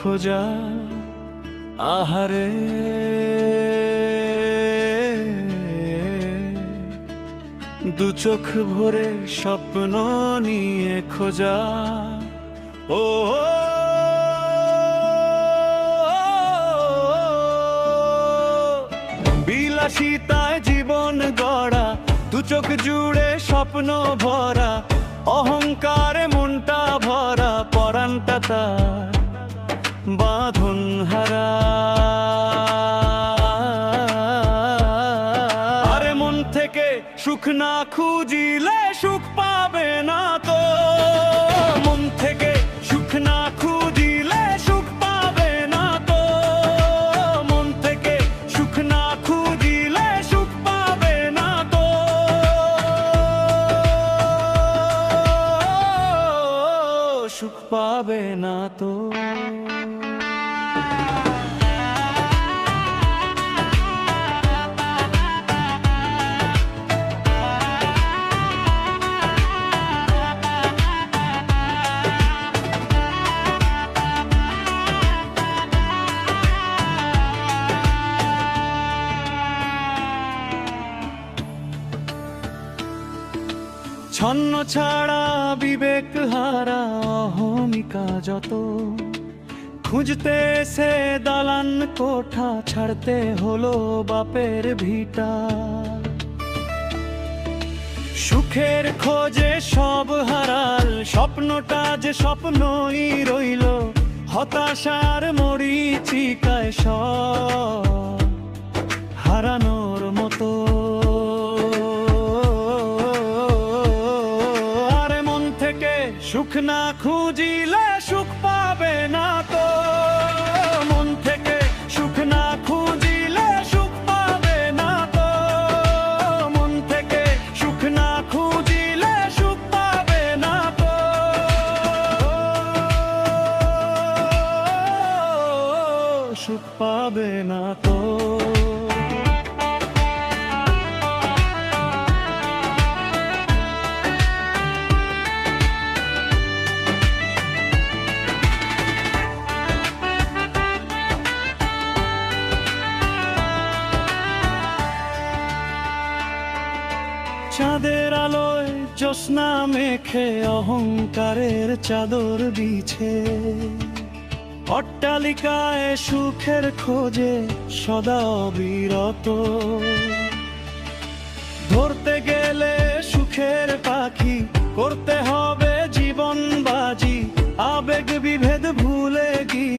খোঁজা। আহারে দু চোখ ভরে স্বপ্ন নিয়ে খোঁজা। ও বিলাসিতায় জীবন গড়া, দু চোখ জুড়ে স্বপ্ন ভরা, অহংকারে মনটা ভরা, পরাণটা তার বাঁধন হারা। আরে মন থেকে সুখ না খুঁজিলে সুখ পাবে না তো, মন থেকে সুখ না খুঁজিলে সুখ পাবে না তো, মন থেকে সুখ না খুঁজিলে সুখ পাবে না তো। সুখ পাবে না তো। ছন্ন ছাড়া বিবেক হারা অহমিকা যত, খুঁজতে সে দালান কোঠা, ছাড়তে হলো বাপের ভিটা। সুখের খোঁজে সব হারাল, স্বপ্নটা যে স্বপ্নই রইল, হতাশার মরীচিকায় সব হারানোর মতো। সুখ না খুঁজিলে সুখ পাবে না তো, মন থেকে সুখ না খুঁজিলে সুখ পাবে না তো, মন থেকে সুখ না খুঁজিলে সুখ পাবে না তো। সুখ পাবে না তো। চাঁদের আলোয় জ্যোৎস্না মেখে অহংকারের চাদর বিছে, অট্টালিকায় সুখের খোঁজে সদা অবিরত। ধরতে গেলে সুখের পাখি, করতে হবে জীবন বাজি, আবেগ বিভেদ